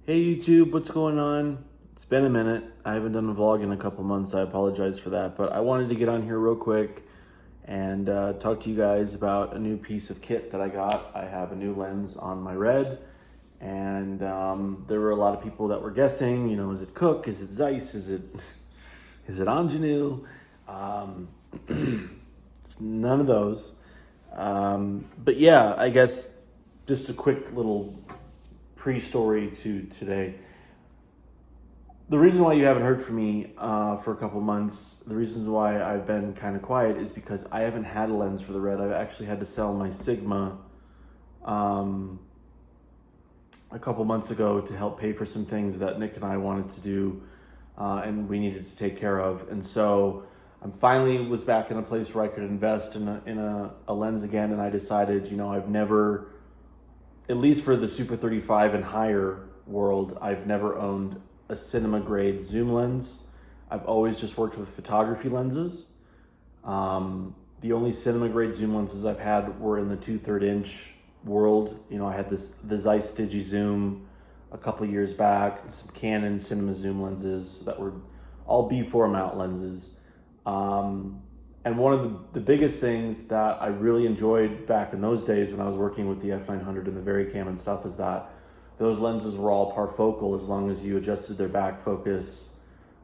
Hey YouTube, what's going on? It's been a minute. I haven't done a vlog in a couple months. I apologize for that, but I wanted to get on here real quick and talk to you guys about a new piece of kit that I got. I have a new lens on my Red, and there were a lot of people that were guessing, is it Cooke? Is it Zeiss? Is it Angenieux? Um, it's none of those. But yeah, I guess just a quick little pre-story to today. The reason why you haven't heard from me for a couple months, the reasons why I've been kind of quiet is because I haven't had a lens for the Red. I've actually had to sell my Sigma a couple months ago to help pay for some things that Nick and I wanted to do and we needed to take care of. And so I finally was back in a place where I could invest in a lens again, and I decided, I've never, at least for the Super 35 and higher world, I've never owned a cinema grade zoom lens. I've always just worked with photography lenses. The only cinema grade zoom lenses I've had were in the 2/3 inch world. I had the Zeiss Digizoom a couple years back, and some Canon cinema zoom lenses that were all B4 mount lenses. And one of the biggest things that I really enjoyed back in those days when I was working with the F900 and the VariCam and stuff is that those lenses were all parfocal as long as you adjusted their back focus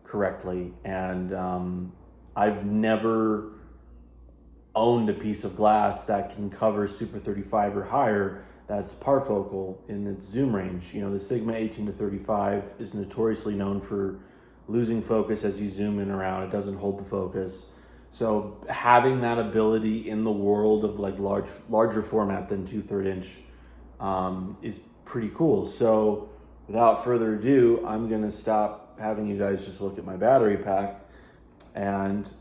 correctly. And I've never owned a piece of glass that can cover Super 35 or higher that's parfocal in its zoom range. The Sigma 18-35 is notoriously known for losing focus as you zoom in or out. It doesn't hold the focus. So having that ability in the world of like larger format than 2/3 inch is pretty cool. So without further ado, I'm gonna stop having you guys just look at my battery pack, and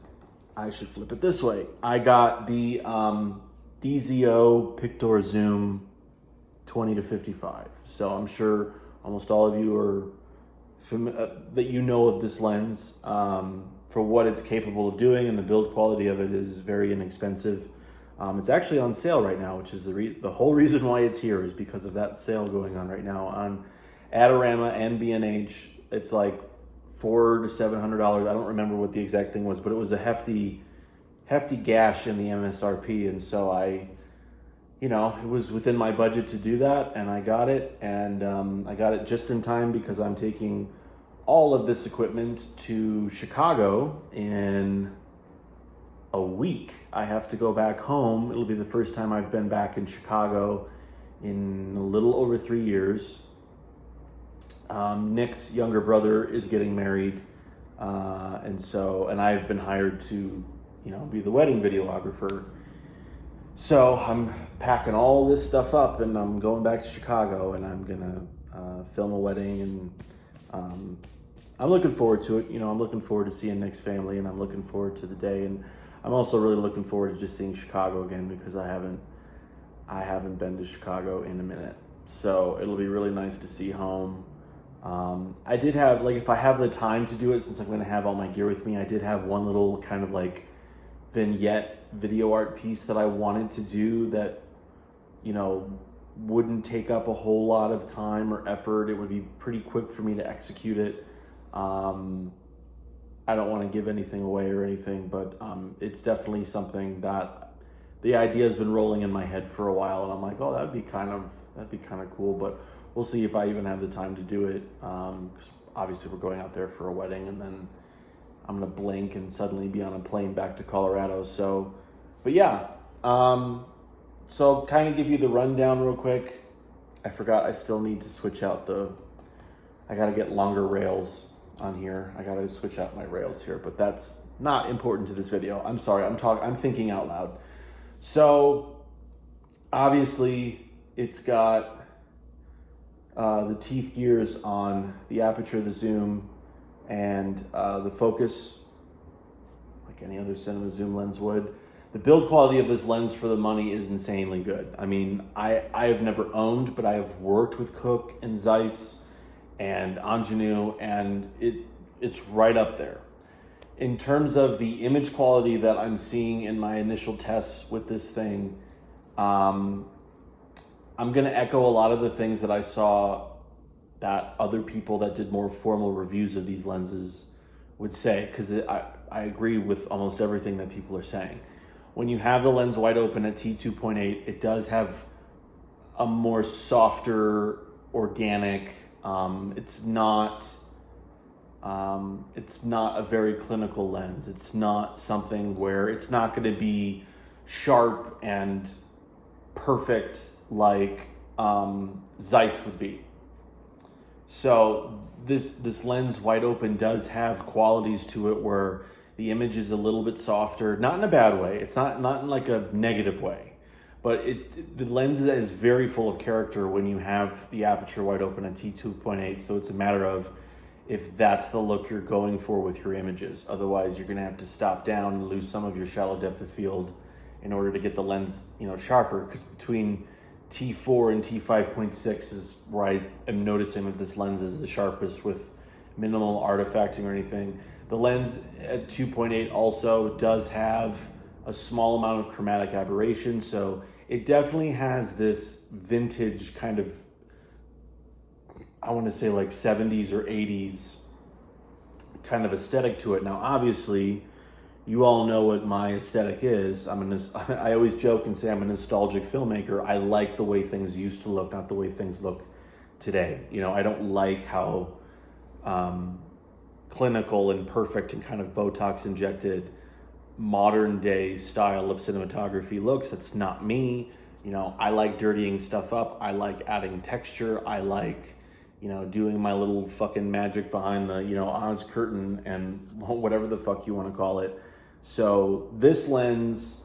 I should flip it this way. I got the DZO Pictor Zoom 20-55. So I'm sure almost all of you are that you know of this lens for what it's capable of doing, and the build quality of it is very inexpensive. It's actually on sale right now, which is the whole reason why it's here is because of that sale going on right now on Adorama and B&H. It's like $400 to $700. I don't remember what the exact thing was, but it was a hefty gash in the MSRP, and so it was within my budget to do that, and I got it, and I got it just in time because I'm taking all of this equipment to Chicago in a week. I have to go back home. It'll be the first time I've been back in Chicago in a little over 3 years. Nick's younger brother is getting married, and I've been hired to, be the wedding videographer. So I'm packing all this stuff up, and I'm going back to Chicago, and I'm gonna film a wedding, and I'm looking forward to it. I'm looking forward to seeing Nick's family, and I'm looking forward to the day, and I'm also really looking forward to just seeing Chicago again because I haven't been to Chicago in a minute. So it'll be really nice to see home. I did have, if I have the time to do it, since I'm going to have all my gear with me, I did have one little kind of vignette video art piece that I wanted to do that, wouldn't take up a whole lot of time or effort. It would be pretty quick for me to execute it. I don't want to give anything away or anything, but it's definitely something that the idea has been rolling in my head for a while, and I'm like, oh, that'd be kind of cool, but we'll see if I even have the time to do it. Because obviously we're going out there for a wedding, and then I'm gonna blink and suddenly be on a plane back to Colorado. So, but yeah. So kind of give you the rundown real quick. I forgot I still need to switch out I gotta get longer rails on here. I gotta switch out my rails here, but that's not important to this video. I'm sorry, I'm thinking out loud. So obviously it's got the teeth gears on the aperture, the zoom, and the focus, like any other cinema zoom lens would. The build quality of this lens for the money is insanely good. I mean, I have never owned, but I have worked with Cooke and Zeiss and Angenieux, and it's right up there. In terms of the image quality that I'm seeing in my initial tests with this thing, I'm going to echo a lot of the things that I saw that other people that did more formal reviews of these lenses would say, because I agree with almost everything that people are saying. When you have the lens wide open at t2.8, it does have a more softer, organic. It's not a very clinical lens. It's not something where it's not going to be sharp and perfect like Zeiss would be. So this lens wide open does have qualities to it where the image is a little bit softer, not in a bad way. It's not in like a negative way, but the lens is very full of character when you have the aperture wide open at t2.8. So it's a matter of if that's the look you're going for with your images. Otherwise, you're going to have to stop down and lose some of your shallow depth of field in order to get the lens, sharper. Because between T4 and T5.6 is where I am noticing that this lens is the sharpest with minimal artifacting or anything. The lens at 2.8 also does have a small amount of chromatic aberration, so it definitely has this vintage kind of, I want to say like 70s or 80s kind of aesthetic to it. Now, obviously, you all know what my aesthetic is. I always joke and say I'm a nostalgic filmmaker. I like the way things used to look, not the way things look today. I don't like how clinical and perfect and kind of Botox injected modern day style of cinematography looks. It's not me. I like dirtying stuff up. I like adding texture. I like doing my little fucking magic behind the, Oz curtain and whatever the fuck you want to call it. So this lens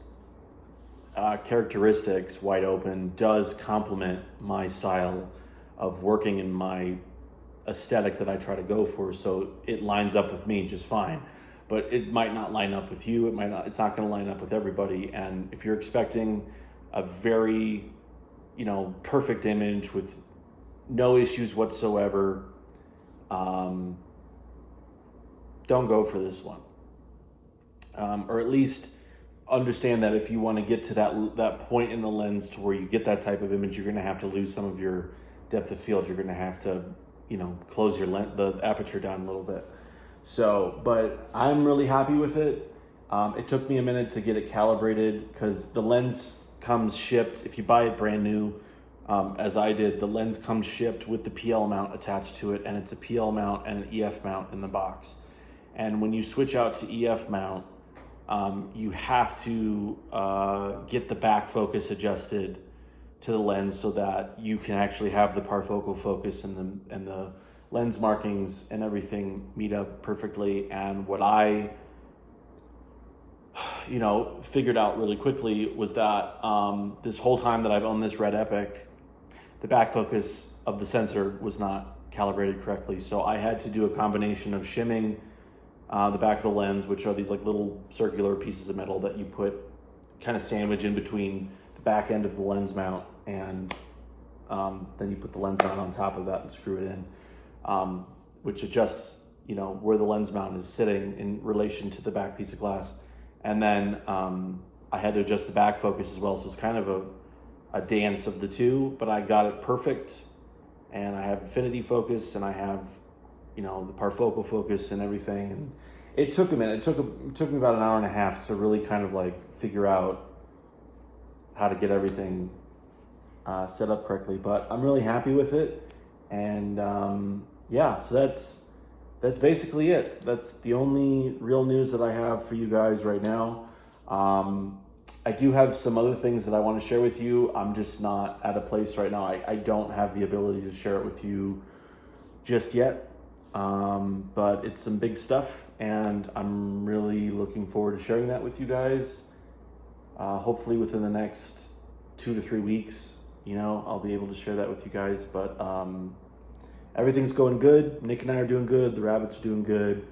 characteristics, wide open, does complement my style of working in my aesthetic that I try to go for. So it lines up with me just fine, but it might not line up with you. It's not going to line up with everybody. And if you're expecting a very, perfect image with no issues whatsoever, don't go for this one. Or at least understand that if you want to get to that point in the lens to where you get that type of image, you're going to have to lose some of your depth of field. You're going to have to, close the aperture down a little bit. So, but I'm really happy with it. It took me a minute to get it calibrated because the lens comes shipped. If you buy it brand new, as I did, the lens comes shipped with the PL mount attached to it, and it's a PL mount and an EF mount in the box. And when you switch out to EF mount, you have to get the back focus adjusted to the lens so that you can actually have the parfocal focus and the lens markings and everything meet up perfectly. And what I figured out really quickly was that this whole time that I've owned this Red Epic, the back focus of the sensor was not calibrated correctly. So I had to do a combination of shimming the back of the lens, which are these like little circular pieces of metal that you put kind of sandwich in between the back end of the lens mount, and then you put the lens mount on top of that and screw it in, which adjusts where the lens mount is sitting in relation to the back piece of glass. And then I had to adjust the back focus as well, so it's kind of a dance of the two, but I got it perfect. And I have infinity focus, and I have the parfocal focus and everything. And it took a minute. It took me about an hour and a half to really kind of like figure out how to get everything set up correctly. But I'm really happy with it. And so that's basically it. That's the only real news that I have for you guys right now. I do have some other things that I want to share with you. I'm just not at a place right now. I don't have the ability to share it with you just yet. But it's some big stuff, and I'm really looking forward to sharing that with you guys. Hopefully within the next 2 to 3 weeks, I'll be able to share that with you guys. But everything's going good. Nick and I are doing good. The rabbits are doing good.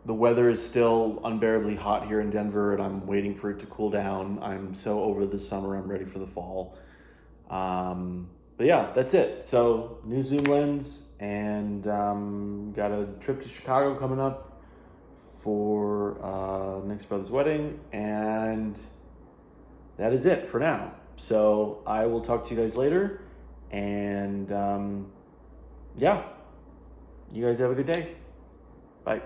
The weather is still unbearably hot here in Denver, and I'm waiting for it to cool down. I'm so over the summer. I'm ready for the fall. But yeah, that's it. So new zoom lens, and got a trip to Chicago coming up for Nick's brother's wedding, and that is it for now. So I will talk to you guys later, And yeah, you guys have a good day. Bye.